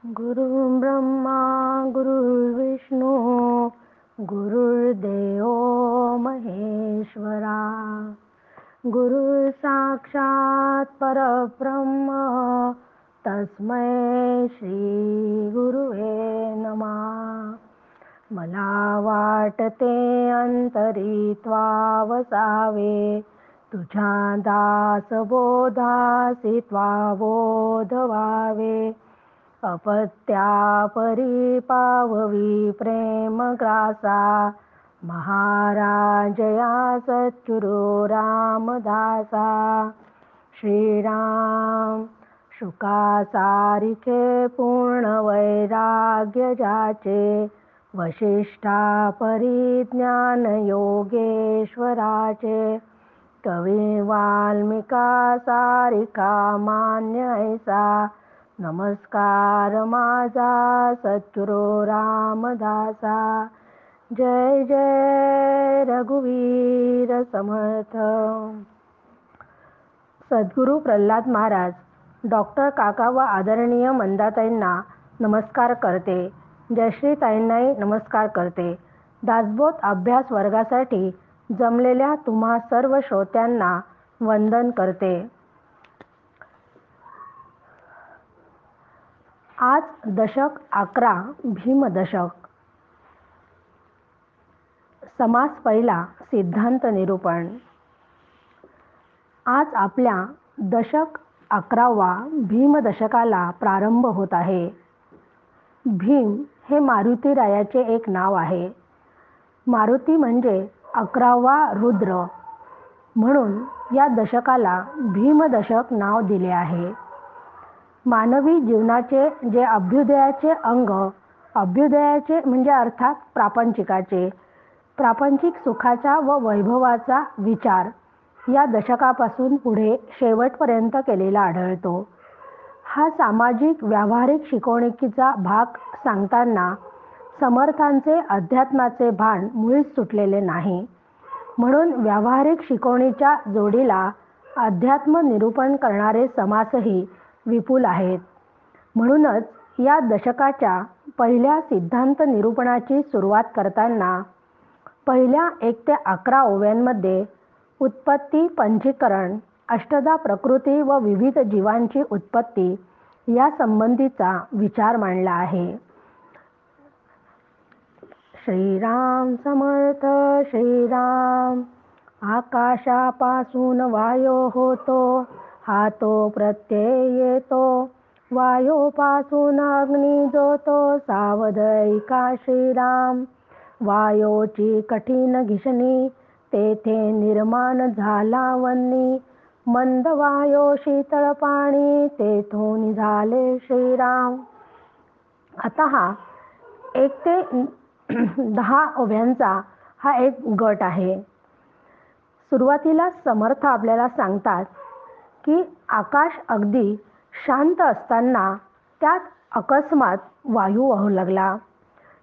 गुरु ब्रह्मा गुरुर्विष्णू गुरुर्देव महेश्वरा गुरु साक्षात परब्रह्म तस्मै श्री गुरुवे नमः। मला वाटते अंतरी त्वावसावे तुझ्या दास बोधासी त्वाबोध व्हावे। अपत्या परी पाववी प्रेम ग्रासा महाराज या सद्गुरु रामदासा। श्रीराम शुका सारिखे पूर्ण वैराग्य जाचे वशिष्ठा परिज्ञान योगेश्वराचे। कवी वाल्मिका सारिका मान्य ऐसा नमस्कार माझा सद्गुरु रामदासा। जय जय रघुवीर समर्थ। सद्गुरु प्रल्हाद महाराज डॉक्टर काका व आदरणीय मंदाताईंना नमस्कार करते। जयश्रीताईंनाही नमस्कार करते। दासबोध अभ्यास वर्गासाठी जमलेल्या तुम्हा सर्व श्रोत्यांना वंदन करते। आज दशक 11 भीमदशक। समास पहिला सिद्धांत निरूपण। आज आपल्या दशक 11वा भीमदशकाला प्रारंभ होत आहे। भीम हे मारुतीरायाचे एक नाव आहे। मारुती म्हणजे 11वा रुद्र, म्हणून या दशकाला भीमदशक नाव दिले आहे। मानवी जीवनाचे जे अभ्युदयाचे अंग, अभ्युदयाचे म्हणजे अर्थात प्रापंचिकाचे, प्रापंचिक सुखाचा व वैभवाचा विचार या दशकापासून पुढे शेवटपर्यंत केलेला आढळतो। हा सामाजिक व्यावहारिक शिकवणुकीचा भाग सांगताना समर्थांचे अध्यात्माचे भान मुळीच सुटलेले नाही, म्हणून व्यावहारिक शिकवणीच्या जोडीला अध्यात्म निरूपण करणारे समासही विपुल आहेत। म्हणूनच या दशकाच्या पहिल्या सिद्धांत निरूपणाची सुरुवात करताना पहिल्या 1 ते 11 ओव्यांमध्ये उत्पत्ती, पंचीकरण, अष्टधा प्रकृती व विविध जीवांची उत्पत्ती या संबंधीचा विचार मांडला आहे। श्रीराम समर्थ। श्रीराम आकाशापासून वायो होतो, हा तो प्रत्यय येतो, वायोपासून अग्नी जोतो, सावध ऐका श्रीराम। वायोची कठीण घिसणी, तेथे निर्माण झाला वन्नी, मंद वायो शीतळ पाणी, तेथून झाले श्रीराम। आता हा 1 ते 10 ओव्यांचा हा एक गट आहे। सुरुवातीला समर्थ आपल्याला सांगतात की आकाश अगदी शांत असताना त्यात अकस्मात वायू वाहू लागला।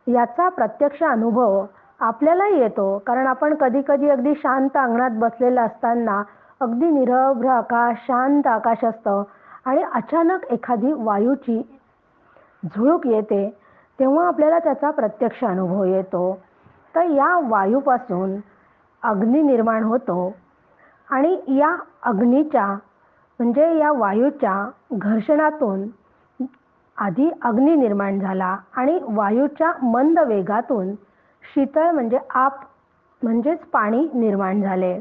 याचा प्रत्यक्ष अनुभव आपल्यालाही येतो, कारण आपण कधी कधी अगदी शांत अंगणात बसलेलं असताना अगदी निरभ्र आकाश, शांत आकाश असतं आणि अचानक एखादी वायूची झुळूक येते, तेव्हा आपल्याला त्याचा प्रत्यक्ष अनुभव येतो। तर या वायूपासून अग्नी निर्माण होतो आणि या अग्नीच्या म्हणजे या वायूच्या घर्षणातून आधी अग्नी निर्माण झाला आणि वायूच्या मंद वेगातून शीतळ म्हणजे आप म्हणजेच पाणी निर्माण झाले।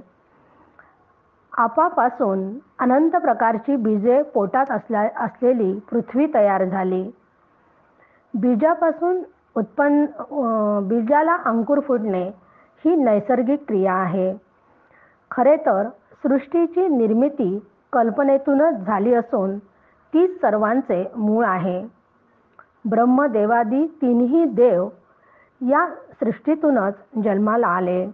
आपापासून अनंत प्रकारची बीजे पोटात असलेली पृथ्वी तयार झाली। बीजापासून बीजाला अंकुर फुटणे ही नैसर्गिक क्रिया आहे। खरे तर सृष्टीची निर्मिती कल्पनेतूनच झाली असून तीच सर्वांचे मूळ आहे। ब्रह्मदेवादी तीनही देव या सृष्टीतूनच जन्माला आले।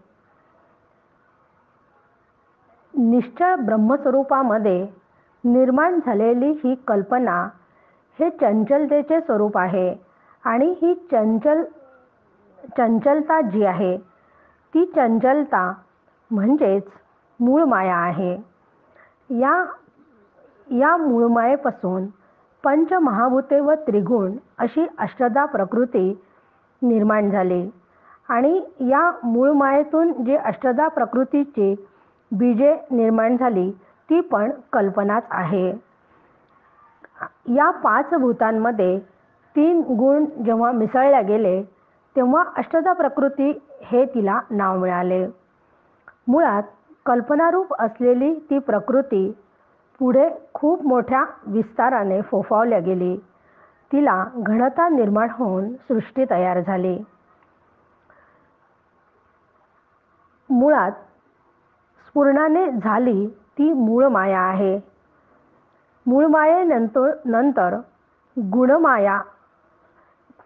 निश्चळ ब्रह्मस्वरूपामध्ये निर्माण झालेली ही कल्पना हे चंचलतेचे स्वरूप आहे आणि ही चंचलता जी आहे ती चंचलता म्हणजेच मूळ माया आहे। या मूळमायेपासून पंचमहाभूते व त्रिगुण अशी अष्टधा प्रकृती निर्माण झाली आणि या मूळ मायेतून जी अष्टधा प्रकृतीची बीजे निर्माण झाली ती पण कल्पनाच आहे. या 5 भूतांमध्ये 3 गुण जेव्हा मिसळल्या गेले तेव्हा अष्टधा प्रकृती हे तिला नाव मिळाले. मुळात कल्पनारूप असलेली ती प्रकृती पुढे खूप मोठ्या विस्ताराने फोफावल्या गेली. तिला घनता निर्माण होऊन सृष्टी तयार झाली. मुळात स्फुरणाने झाली ती मूळ माया आहे. मूळ मायेनंतर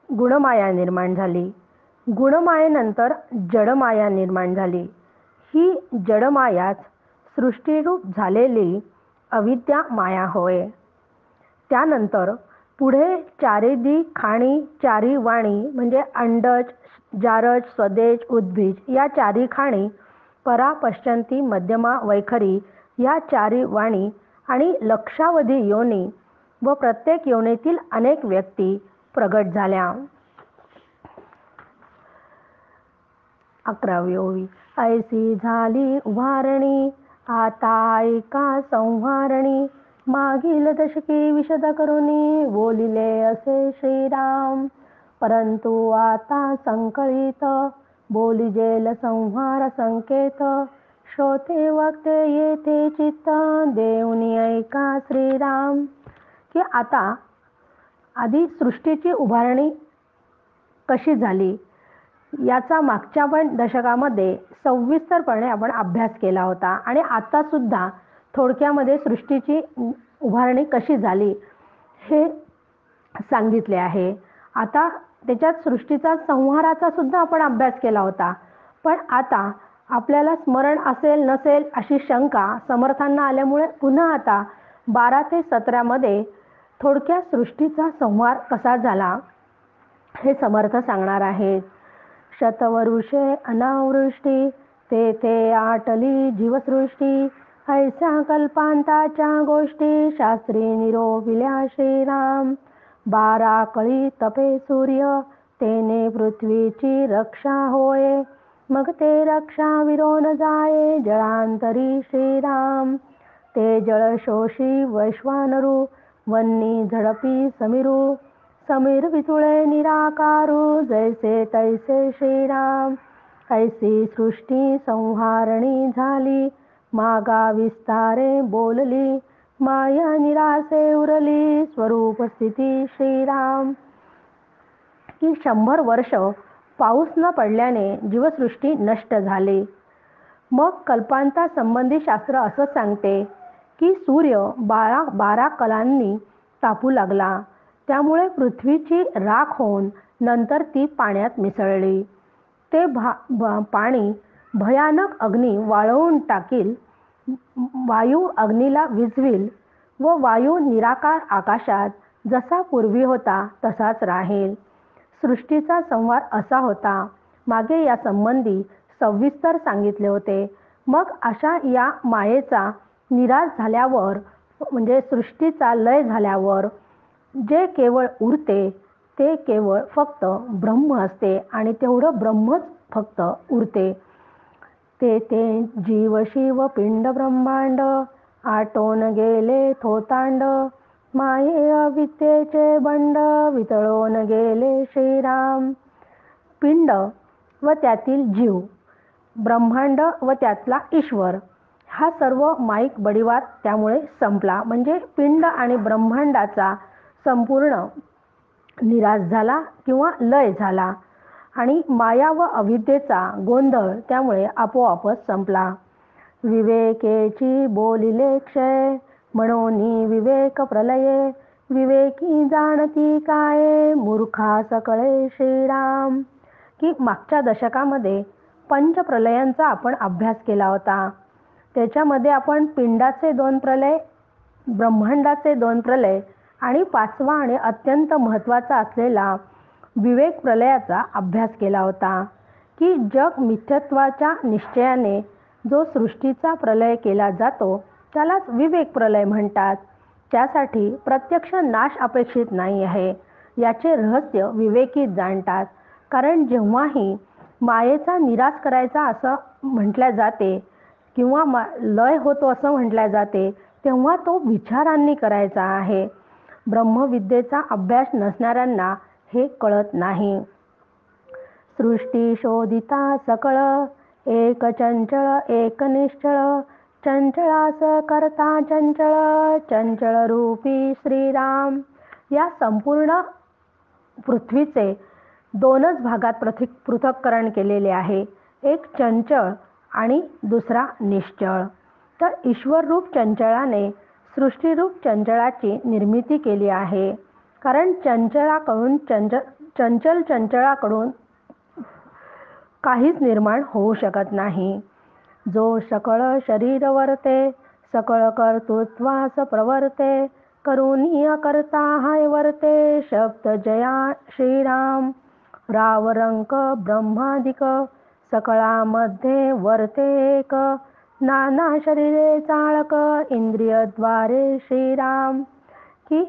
गुणमाया निर्माण झाली. गुणमायेनंतर जडमाया निर्माण झाली. ही जडमायाच सृष्टीरूप झालेली अविद्या माया होय. त्यानंतर पुढे चारिदी खाणी चारी वाणी म्हणजे अंडज, जारज, स्वदेश, उद्भिज या चारी खाणी, परा, पश्चंती, मध्यमा, वैखरी या चारी वाणी आणि लक्षावधी योनी व प्रत्येक योनीतील अनेक व्यक्ती प्रगट झाल्या. 11वी ओवी. ऐसी झाली उभारणी आता ऐका संहारणी, मागील दशके विशद करुनी बोलिले असे श्रीराम. परंतु आता संकळित बोलिजेल संहार संकेत, श्रोते वक्ते येथे चित्त देऊनी ऐका श्रीराम. की आता आधी सृष्टीची उभारणी कशी झाली याचा मागच्या पण दशकामध्ये सविस्तरपणे आपण अभ्यास केला होता आणि आता सुद्धा थोडक्यामध्ये सृष्टीची उभारणी कशी झाली हे सांगितले आहे. आता त्याच्यात सृष्टीचा संहाराचा सुद्धा आपण अभ्यास केला होता. पण आता आपल्याला स्मरण असेल नसेल अशी शंका समर्थांना आल्यामुळे पुन्हा आता 12 ते 17 मध्ये थोडक्यात सृष्टीचा संहार कसा झाला हे समर्थ सांगणार आहेत. शतवरुषे अनावृष्टी तेथे आटली जीवसृष्टी, ऐसा कल्पांताच्या गोष्टी शास्त्री निरोपिल्या श्रीराम. 12 कळी तपे सूर्य तेने पृथ्वीची रक्षा होय, मग ते रक्षा विरोन जाये जळांतरी श्रीराम. ते जळ शोषी वैश्वानरू वन्नी झडपी समीरू, समीर वितुळे निराकारू जैसे तैसे श्रीराम. ऐसी सृष्टी संहारणी झाली मागा विस्तारे बोलली, माया निरासे उरली स्वरूप स्थिती श्रीराम. की 100 वर्ष पाऊस न पडल्याने जीवसृष्टी नष्ट झाली. मग कल्पांता संबंधी शास्त्र असं सांगते की सूर्य 12 कलांनी तापू लागला. त्यामुळे पृथ्वीची राख होऊन नंतर ती पाण्यात मिसळली. ते पाणी भयानक अग्नी वाळवून टाकील, वायू अग्नीला विझविल व वायू निराकार आकाशात जसा पूर्वी होता तसाच राहील. सृष्टीचा संहार असा होता. मागे या संबंधी सविस्तर सांगितले होते. मग अशा या मायेचा निराश झाल्यावर म्हणजे सृष्टीचा लय झाल्यावर जे केवळ उरते ते केवळ फक्त ब्रह्म असते आणि तेवढं ब्रह्मच फक्त उरते. ते जीव शिव पिंड ब्रह्मांड आटोन गेले थोतांड, माये अविद्येचे बंड वितळून गेले श्रीराम. पिंड व त्यातील जीव, ब्रह्मांड व त्यातला ईश्वर हा सर्व माईक बडिवार त्यामुळे संपला. म्हणजे पिंड आणि ब्रह्मांडाचा संपूर्ण निराश झाला किंवा लय झाला आणि माया व अविद्येचा गोंधळ त्यामुळे आपोआपच संपला. विवेकेची बोलिले क्षय म्हणून विवेक प्रलये, विवेकी जाणती काय मूर्खा सकळे श्रीराम. की मागच्या दशकामध्ये पंचप्रलयांचा आपण अभ्यास केला होता. त्याच्यामध्ये आपण पिंडाचे 2 प्रलय, ब्रह्मांडाचे 2 प्रलय आणि 5वा आणि अत्यंत महत्त्वाचा असलेला विवेक प्रलयाचा अभ्यास केला होता. की जग मिथ्यत्वाच्या निश्चयाने जो सृष्टीचा प्रलय केला जातो त्यालाच विवेक प्रलय म्हणतात. त्यासाठी प्रत्यक्ष नाश अपेक्षित नाही आहे. याचे रहस्य विवेकी जाणतात. कारण जेव्हाही मायेचा निराश करायचा असं म्हटल्या जाते किंवा लय होतो असं म्हटल्या जाते, तेव्हा तो विचारांनी करायचा आहे. ब्रह्मविद्येचा अभ्यास नसणाऱ्यांना हे कळत नाही. सृष्टी शोधिता सकळ, एक चंचळ एक निश्चळ, चंचळास करता चंचळ, चंचळ रूपी श्रीराम. या संपूर्ण पृथ्वीचे दोनच भागात पृथक्करण केलेले आहे. एक चंचळ आणि दुसरा निश्चळ. तर ईश्वररूप चंचळाने सृष्टीरूप चंचळाची निर्मिती केली आहे. कारण चंचळाकडून काहीच निर्माण होऊ शकत नाही. जो सकळ शरीर वर्ते, सकळ कर्तृत्वास प्रवर्ते, करुणीय करता हाय वर्ते, शब्द जया श्रीराम. रावरंक ब्रह्मादिक, सकळामध्ये वर्ते एक, नाना शरीरे चाळक, इंद्रियद्वारे श्रीराम. की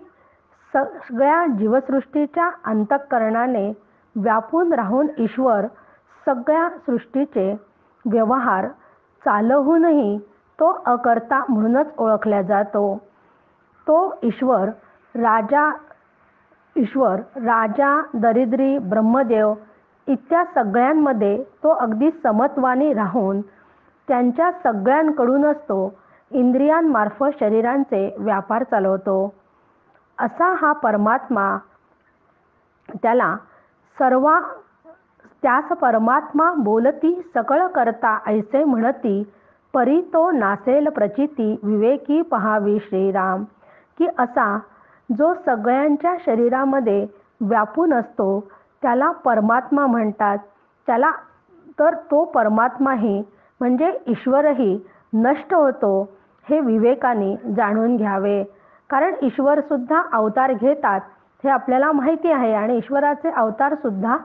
सगळ्या जीवसृष्टीच्या अंतःकरणाने व्यापून राहून ईश्वर सगळ्या सृष्टीचे व्यवहार चालवूनही तो अकर्ता म्हणूनच ओळखला जातो. तो ईश्वर राजा, दरिद्री, ब्रह्मदेव इत्या सगळ्यांमध्ये तो अगदी समत्वानी राहून त्यांच्या सगळ्यांकडूनच तो इंद्रियांमार्फत शरीरांचे व्यापार चालवतो. असा हा परमात्मा त्यास परमात्मा बोलती सकळ करता ऐसे म्हणती, परी तो नासेल प्रचिती विवेकी पहावी श्रीराम. की असा जो सगळ्यांच्या शरीरामध्ये व्यापून असतो त्याला परमात्मा म्हणतात. तर तो परमात्माही म्हणजे ईश्वरही नष्ट होतो हे विवेकाने जाणून घ्यावे. कारण ईश्वर सुद्धा अवतार घेतात हे आपल्याला माहिती आहे आणि ईश्वराचे अवतार सुद्धा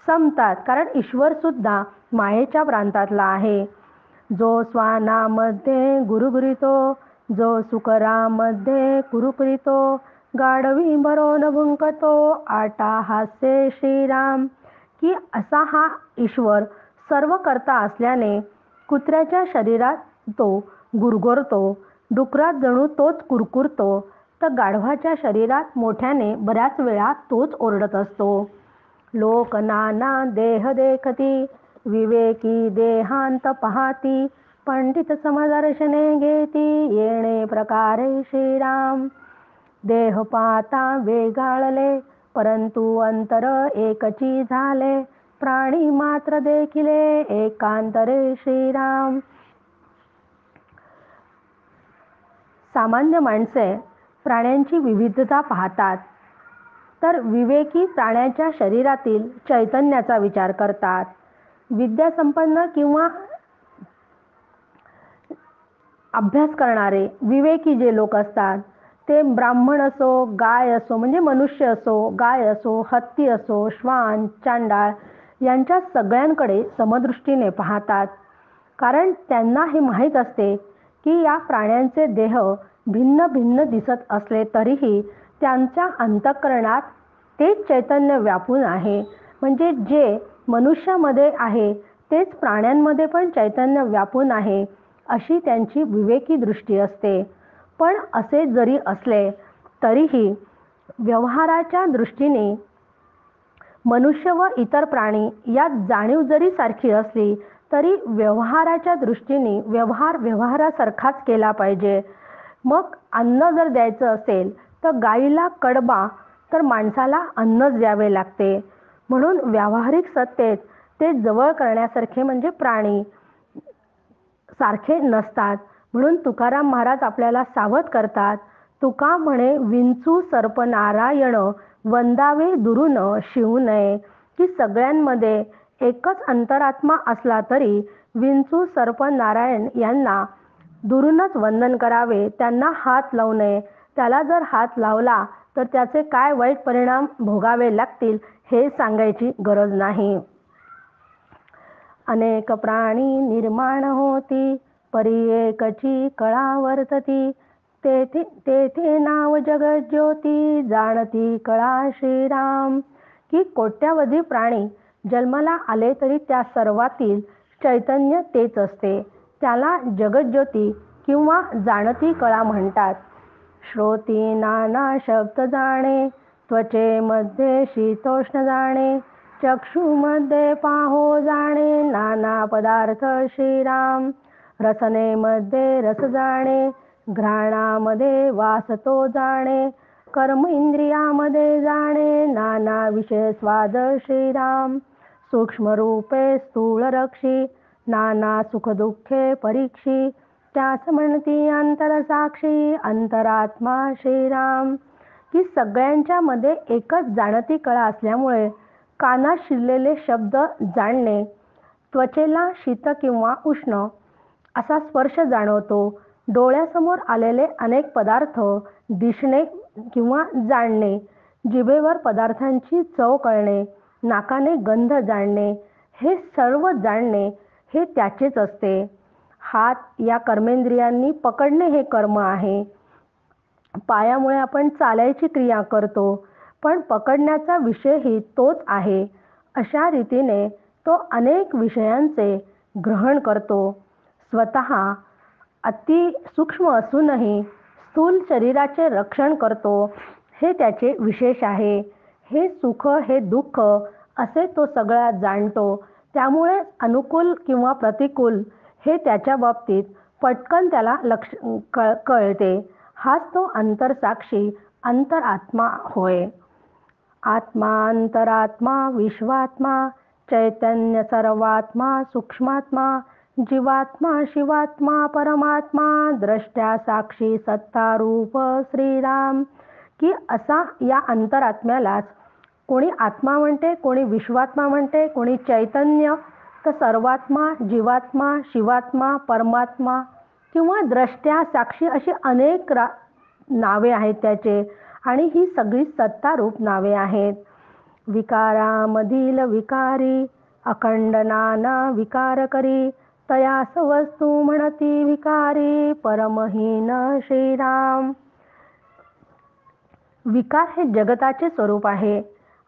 संपतात. कारण ईश्वर सुद्धा मायेच्या प्रांतातला आहे. जो स्वानामध्ये गुरुगुरितो, जो सुकरामध्ये कुरुकुरितो, गाढवी भरोन भुंकतो, आटा हास्य श्रीराम. की असा हा ईश्वर सर्व करता असल्याने कुत्र्याच्या शरीरात तो गुरगुरतो, डुकरात जणू तोच कुरकुरतो, तर गाढवाच्या शरीरात मोठ्याने बऱ्याच वेळा तोच ओरडत असतो. लोक नाना देह देखती, विवेकी देहांत पाहती, पंडित समदर्शने घेती, येणे प्रकारे श्रीराम. देह पाता वेगाळले, परंतु अंतर एकची झाले, प्राणी मात्र देखिले एकांतरे श्रीराम. सामान्य माणसे प्राण्यांची विविधता पाहतात, तर विवेकी प्राण्याच्या शरीरातील चैतन्याचा विचार करतात. विद्यासंपन्न किंवा अभ्यास करणारे विवेकी जे लोक असतात ते ब्राह्मण असो, गाय असो म्हणजे मनुष्य असो, गाय असो, हत्ती असो, श्वान, चांडाळ यांच्या सगळ्यांकडे समदृष्टीने पाहतात. कारण त्यांना हे माहीत असते की या प्राण्यांचे देह भिन्न भिन्न दिसत असले तरीही त्यांच्या अंतःकरणात तेच चैतन्य व्यापून आहे. म्हणजे जे मनुष्यामध्ये आहे तेच प्राण्यांमध्ये पण चैतन्य व्यापून आहे अशी त्यांची विवेकी दृष्टी असते. पण असे जरी असले तरीही व्यवहाराच्या दृष्टीने मनुष्य व इतर प्राणी यात जाणीव जरी सारखी असली तरी व्यवहाराच्या दृष्टीने व्यवहारासारखाच केला पाहिजे. मग अन्न जर द्यायचं असेल तर गाईला कडबा तर माणसाला अन्नच द्यावे लागते. म्हणून व्यावहारिक सत्तेत ते जवळ करण्यासारखे म्हणजे प्राणी सारखे नसतात. म्हणून तुकाराम महाराज आपल्याला सावध करतात. तुका म्हणे विंचू सर्प नारायण, वंदावे दुरून शिवू नये. की सगळ्यांमध्ये एकच अंतरात्मा असला तरी विंचू सर्प नारायण यांना दुरूनच वंदन करावे, त्यांना हात लावू नये. त्याला जर हात लावला तर त्याचे काय वाईट परिणाम भोगावे लागतील हे सांगायची गरज नाही. अनेक प्राणी निर्माण होती, परी एकची कळा वर्तती, तेथे तेथे नाव जगज्योती जाणती कळा श्रीराम. की कोट्यावधी प्राणी जन्माला आले तरी त्या सर्वातील चैतन्य तेच असते. त्याला जगज्योती किंवा जाणती कळा म्हणतात. श्रोती नाना शब्द जाणे, त्वचेमध्ये शीतोष्ण जाणे, चक्षुमध्ये पाहो जाणे नाना पदार्थ श्रीराम. रसनेमध्ये रस जाणे, घ्राणामध्ये वास तो जाणे, कर्म इंद्रियामध्ये जाणे नाना विषय स्वाद श्रीराम. सूक्ष्म रूपे स्थूल रक्षी, नाना सुख दुःखे परीक्षी, त्यास म्हणती अंतरसाक्षी अंतरात्मा श्रीराम. की सगळ्यांच्या मध्ये एकच जाणती कळा असल्यामुळे कानात शिरलेले शब्द जाणणे, त्वचेला शीत किंवा उष्ण असा स्पर्श जाणवतो, डोळ्यासमोर आलेले अनेक पदार्थ दिसणे किंवा जाणणे, जिभेवर पदार्थांची चव कळणे, नाकाने गंध जाणणे, हे सर्व जाणणे हे त्याचेच असते. हात या कर्मेंद्रियांनी पकडणे हे कर्म आहे. पायामुळे आपण चालायची क्रिया करतो, पण पकडण्याचा विषयही तोच आहे. अशा रीतीने तो अनेक विषयांचे ग्रहण करतो. स्वतः अति सूक्ष्म असूनही स्थूल शरीराचे रक्षण करतो, हे त्याचे विशेष आहे. हे सुख हे दुःख असे तो सगळा जाणतो. त्यामुळे अनुकूल किंवा प्रतिकूल हे त्याच्या बाबतीत पटकन त्याला कळते. हाच तो अंतरसाक्षी अंतरात्मा होय. आत्मा अंतरात्मा विश्वात्मा चैतन्य सर्वात्मा सूक्ष्मात्मा जीवात्मा शिवात्मा परमात्मा द्रष्ट्या साक्षी सत्ता रूप श्रीराम. की असा या अंतरात्म्यालाच कोणी आत्मा म्हणते, कोणी विश्वात्मा म्हणते, कोणी चैतन्य, तर सर्वात्मा जीवात्मा शिवात्मा परमात्मा किंवा द्रष्ट्या साक्षी अशी अनेक नावे आहेत त्याचे. आणि ही सगळी सत्तारूप नावे आहेत. विकारामधील विकारी अखंड नाना विकार करी, तयास वस्तू म्हणती विकारी परमहीन श्रीराम. विकार हे जगताचे स्वरूप आहे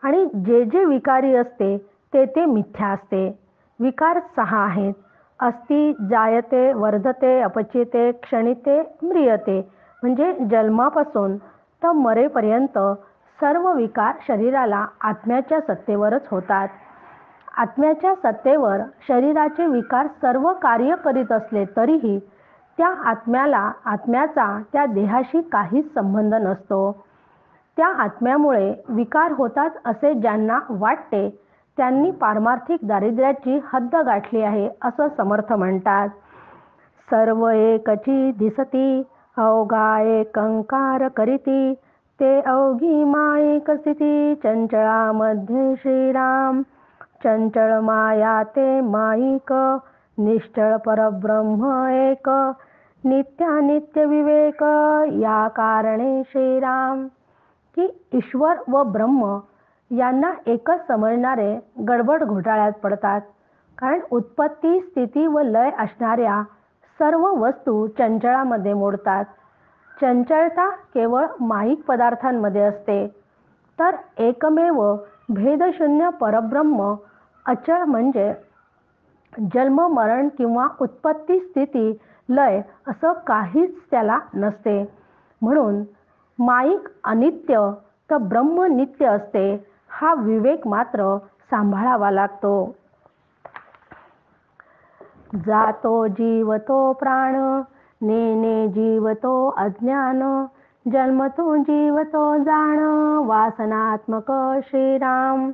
आणि जे जे विकारी असते ते ते मिथ्या असते. विकार 6 आहेत. अस्ति, जायते, वर्धते, अपचिते, क्षणिते, म्रियते. म्हणजे जन्मापासून तर मरेपर्यंत सर्व विकार शरीराला आत्म्याच्या सत्तेवरच होतात. आत्म्याच्या सत्तेवर शरीराचे विकार सर्व कार्य करीत असले तरीही त्या आत्म्याचा त्या देहाशी काहीच संबंध नसतो. त्या आत्म्यामुळे विकार होतात असे ज्यांना वाटते त्यांनी पारमार्थिक दारिद्र्याची हद्द गाठली आहे असं समर्थ म्हणतात. सर्व एकची दिसती अवघा एकंकार करीती, ते अवघी माईक स्थिती चंचळामध्ये श्रीराम. चंचळ माया ते माईक, निश्चळ परब्रह्म एक, नित्यानित्य विवेक या कारणे श्रीराम. की ईश्वर व ब्रह्म यांना एकच समजणारे गडबड घोटाळ्यात पडतात. कारण उत्पत्ती स्थिती व लय असणाऱ्या सर्व वस्तू चंचळामध्ये मोडतात. चंचलता केवळ माईक पदार्थांमध्ये असते, तर एकमेव भेदशून्य परब्रह्म अचळ म्हणजे जन्म मरण किंवा उत्पत्ती स्थिती लय असं काहीच त्याला नसते. म्हणून माईक अनित्य तर ब्रह्म नित्य असते, हा विवेक मात्र सांभाळावा लागतो. जातो जीवतो प्राण, नेने जीवतो अज्ञान, जन्मतो जीवतो जाण, वासनात्मक श्रीराम.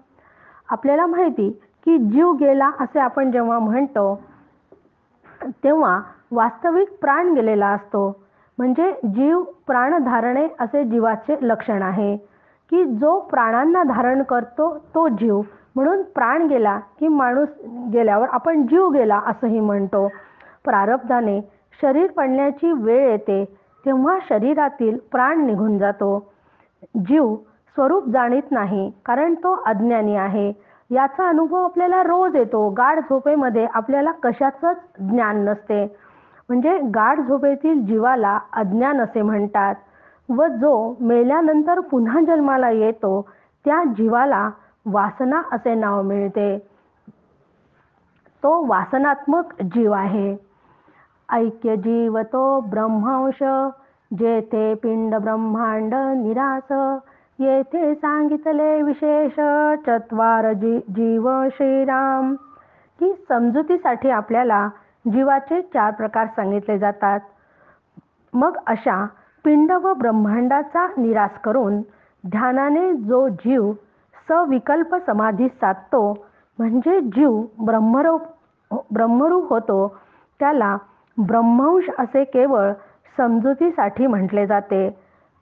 आपल्याला माहिती की जीव गेला असे आपण जेव्हा म्हणतो तेव्हा वास्तविक प्राण गेलेला असतो. म्हणजे जीव प्राण धारणे असे जीवाचे लक्षण आहे. की जो प्राणांना धारण करतो तो जीव. म्हणून प्राण गेला की माणूस गेल्यावर आपण जीव गेला असंही म्हणतो. प्रारब्धाने शरीर पडण्याची वेळ येते तेव्हा शरीरातील प्राण निघून जातो. जीव स्वरूप जाणीत नाही कारण तो अज्ञानी आहे. याचा अनुभव आपल्याला रोज येतो. गाढ झोपेमध्ये आपल्याला कशाचंच ज्ञान नसते, म्हणजे गाढ झोपेतील जीवाला अज्ञान असे म्हणतात व जो मेल्यानंतर पुन्हा जन्माला येतो त्या जीवाला वासना असे नाव मिळते. तो वासनात्मक जीव आहे. ऐक्य जीव तो ब्रह्मांश, जेथे पिंड ब्रह्मांड निरास, येथे सांगितले विशेष चत्वार जीव श्रीराम. की समजुतीसाठी आपल्याला जीवाचे 4 प्रकार सांगितले जातात. मग अशा पिंड व ब्रह्मांडाचा निराश करून ध्यानाने जो जीव सविकल्प समाधीत साधतो म्हणजे जीव ब्रह्मरूप होतो त्याला ब्रह्मांश असे केवळ समजुतीसाठी म्हटले जाते.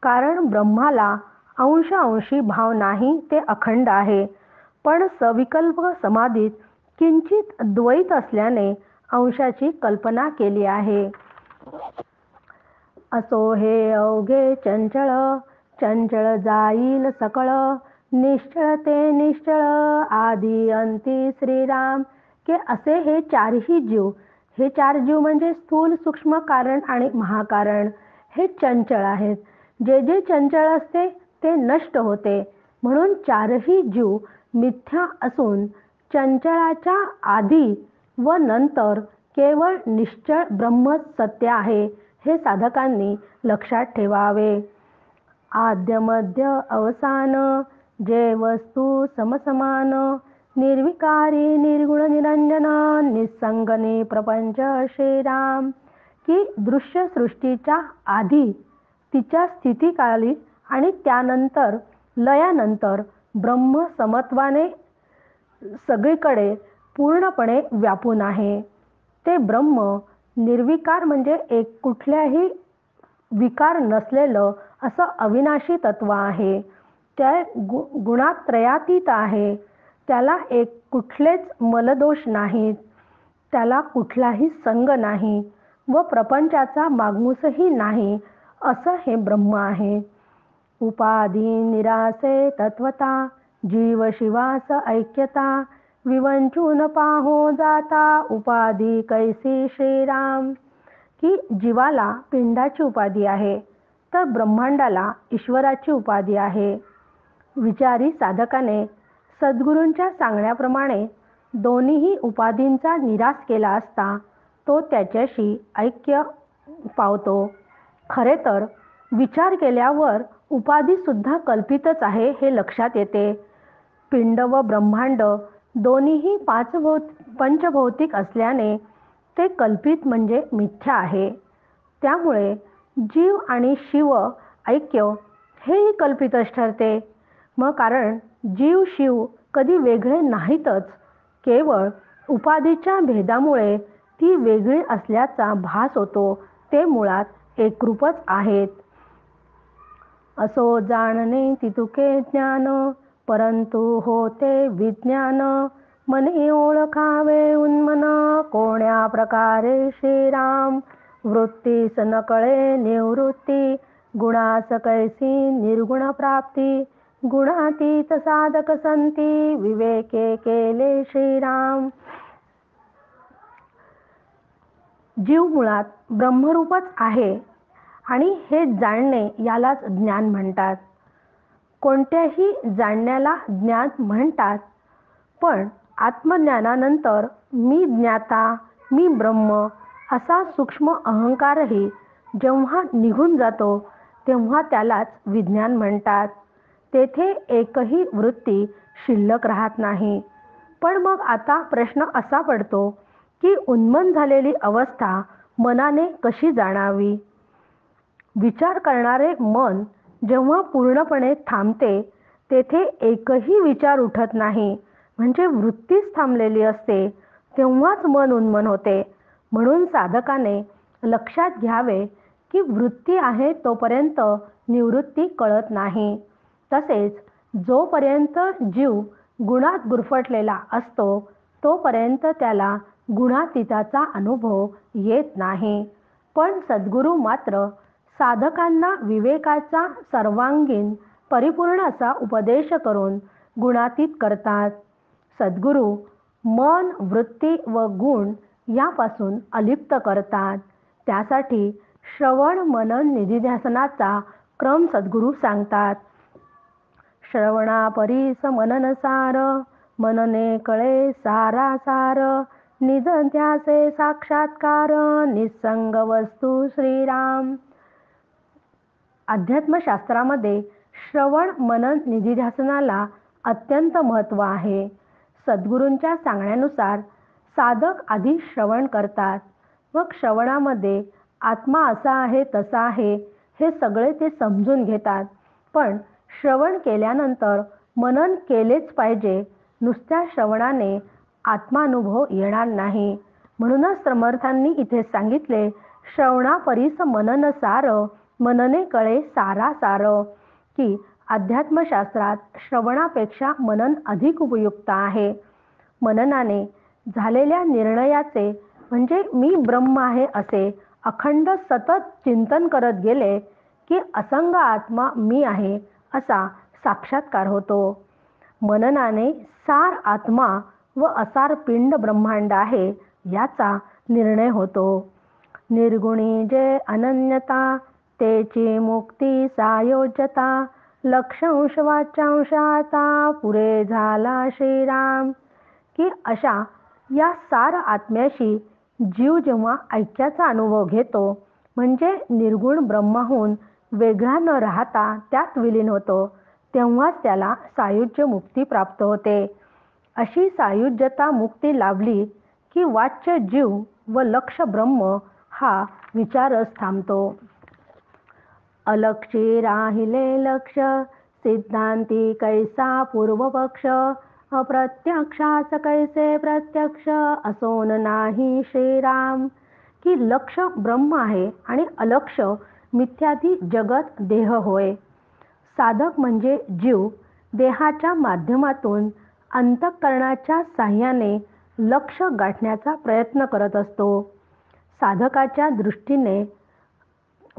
कारण ब्रह्माला अंश अंशी भाव नाही, ते अखंड आहे. पण सविकल्प समाधीत किंचित द्वैत असल्याने अंशाची कल्पना केली आहे. असो हे अवघे चंचळ, चंचळ जाईल सकळ, निश्चळ ते निश्चळ आदी अंती श्रीराम. के असे हे 4ही जीव, हे 4 जीव म्हणजे स्थूल, सूक्ष्म, कारण आणि महाकारण, हे चंचळ आहेत. जे जे चंचळ असते ते नष्ट होते. म्हणून 4ही जीव मिथ्या असून चंचळाच्या आधी व नंतर केवळ निश्चळ ब्रह्म सत्य आहे, हे साधकांनी लक्षात ठेवावे. आद्य मध्य अवसान, जे वस्तू समसमान, निर्विकारी निर्गुण निरंजन, निसंग प्रपंच श्रीराम. की दृश्य सृष्टीच्या आधी, तिच्या स्थितीकाली आणि त्यानंतर लयानंतर ब्रह्म समत्वाने सगळीकडे पूर्णपणे व्यापून आहे. ते ब्रह्म निर्विकार म्हणजे एक कुठल्याही विकार नसलेलं असं अविनाशी तत्व आहे. त्या गुणात्रयातीत आहे. त्याला एक कुठलेच मलदोष नाहीत. त्याला कुठलाही संग नाही व प्रपंचाचा मागमूसही नाही, असं हे ब्रह्म आहे. उपाधी निरासे तत्वता, जीव शिवास ऐक्यता, विवंचून पाहो जाता उपाधी कैसी श्रीराम. की जीवाला पिंडाची उपाधी आहे तर ब्रह्मांडाला ईश्वराची उपाधी आहे. विचारी साधकाने सद्गुरूंच्या सांगण्याप्रमाणे दोन्हीही उपाधींचा निराश केला असता तो त्याच्याशी ऐक्य पावतो. खरे तर विचार केल्यावर उपाधी सुद्धा कल्पितच आहे हे लक्षात येते. पिंड व ब्रह्मांड दोन्हीही पंचभौतिक असल्याने ते कल्पित म्हणजे मिथ्या आहे. त्यामुळे जीव आणि शिव ऐक्य हेही कल्पितच ठरते. मग कारण जीव शिव कधी वेगळे नाहीतच, केवळ उपाधीच्या भेदामुळे ती वेगळी असल्याचा भास होतो. ते मुळात एकरूपच आहेत. असो जाणणे तितुके ज्ञान, परंतु होते विज्ञान, मने ओळखावे उन्मन, कोण्या प्रकारे श्रीराम. वृत्तीस न कळे निवृत्ती, गुणास कैसी निर्गुण प्राप्ती, गुणातीत साधक संती, विवेके केले श्रीराम. जीव मुळात ब्रह्मरूपच आहे आणि हे जाणणे यालाच ज्ञान म्हणतात. कोणत्याही जाणण्याला ज्ञान म्हणतात. पण आत्मज्ञानानंतर मी ज्ञाता, मी ब्रह्म असा सूक्ष्म अहंकारही जेव्हा निघून जातो तेव्हा त्यालाच विज्ञान म्हणतात. तेथे एकही वृत्ती शिल्लक राहत नाही. पण मग आता प्रश्न असा पडतो की उन्मन झालेली अवस्था मनाने कशी जाणावी. विचार करणारे मन जेव्हा पूर्णपणे थांबते तेथे एकही विचार उठत नाही, म्हणजे वृत्तीच थांबलेली असते, तेव्हाच मन उन्मन होते. म्हणून साधकाने लक्षात घ्यावे की वृत्ती आहे तोपर्यंत निवृत्ती कळत नाही. तसेच जोपर्यंत जीव गुणात गुरफटलेला असतो तोपर्यंत त्याला गुणातीताचा अनुभव येत नाही. पण सद्गुरू मात्र साधकांना विवेकाचा सर्वांगीण परिपूर्ण असा उपदेश करून गुणातीत करतात. सद्गुरू मन, वृत्ती व गुण यापासून अलिप्त करतात. त्यासाठी श्रवण मनन निधिध्यासनाचा क्रम सद्गुरू सांगतात. श्रवणा परीस मननसार, मनने कळे सारा सार, निधध्यासे साक्षात्कार, निसंग वस्तू श्रीराम. अध्यात्मशास्त्रामध्ये श्रवण मनन निधिध्यासनाला अत्यंत महत्त्व आहे. सद्गुरूंच्या सांगण्यानुसार साधक आधी श्रवण करतात. मग श्रवणामध्ये आत्मा असा आहे तसा आहे हे सगळे ते समजून घेतात. पण श्रवण केल्यानंतर मनन केलेच पाहिजे. नुसत्या श्रवणाने आत्मानुभव येणार नाही. म्हणूनच समर्थांनी इथे सांगितले, श्रवणापरीस मनन सार, मनने कळे सारा सार, की अध्यात्मशास्त्रात श्रवणापेक्षा मनन अधिक उपयुक्त आहे. मननाने झालेल्या निर्णयाचे म्हणजे मी ब्रह्म आहे असे अखंड सतत चिंतन करत गेले की असंग आत्मा मी आहे असा साक्षात्कार होतो. मननाने सार आत्मा व असार पिंड ब्रह्मांड आहे याचा निर्णय होतो. निर्गुणी जे अनन्यता, तेची मुक्ती सायोज्यता, लक्षांश वाच्यांशाचा पुरे झाला श्रीराम. की अशा या सार आत्म्याशी जीव जेव्हा ऐक्याचा अनुभव घेतो म्हणजे निर्गुण ब्रह्माहून वेगळा न राहता त्यात विलीन होतो, तेव्हाच त्याला सायुज्य मुक्ती प्राप्त होते. अशी सायुज्यता मुक्ती लाभली की वाच्य जीव व लक्ष ब्रह्म हा विचारच थांबतो. अलक्षी राहिले लक्ष, सिद्धांती कैसा पूर्वपक्ष, अप्रत्यक्षास कैसे प्रत्यक्ष, असोन नाही श्रीराम. की लक्ष ब्रह्म आहे आणि अलक्ष मिथ्यादी जगत देह होय. साधक म्हणजे जीव देहाच्या माध्यमातून अंतःकरणाच्या साह्याने लक्ष गाठण्याचा प्रयत्न करत असतो. साधकाच्या दृष्टीने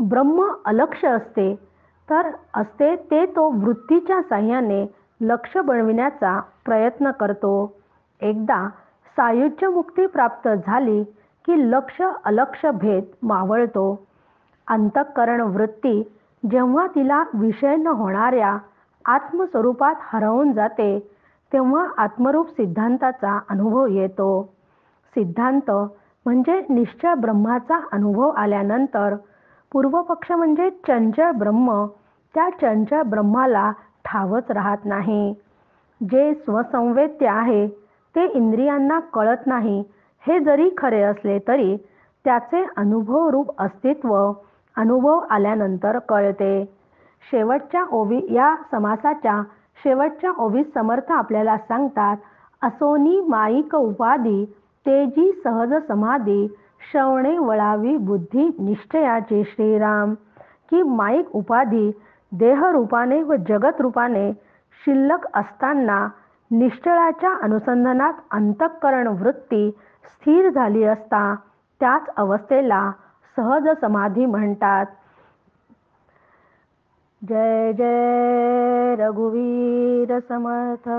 ब्रह्म अलक्ष असते ते तो वृत्तीच्या साह्याने लक्ष बनविण्याचा प्रयत्न करतो. एकदा सायुज्य मुक्ती प्राप्त झाली की लक्ष अलक्ष भेद मावळतो. अंतःकरण वृत्ती जेव्हा तिला विषय न होणाऱ्या आत्मस्वरूपात हरवून जाते तेव्हा आत्मरूप सिद्धांताचा अनुभव येतो. सिद्धांत म्हणजे निश्चय ब्रह्माचा अनुभव आल्यानंतर पूर्वपक्ष म्हणजे चंचल ब्रह्म, त्या चंचल ब्रह्माला ठावच राहत नाही. जे स्वसंवेद्य आहे ते इंद्रियांना कळत नाही हे जरी खरे असले तरी त्याचे अनुभवरूप अस्तित्व अनुभव आल्यानंतर कळते. शेवटच्या ओवी या समासाच्या शेवटच्या ओवीत समर्थ आपल्याला सांगतात, असोनी माईक उपाधी, तेजी सहज समाधी, श्रवणे वळावी बुद्धी निश्चयाची श्रीराम. की माईक उपाधी देहरूपाने व जगत रूपाने शिल्लक असताना निश्चयाच्या अनुसंधानात अंतःकरण वृत्ती स्थिर झाली असता त्याच अवस्थेला सहज समाधी म्हणतात. जय जय रघुवीर समर्थ.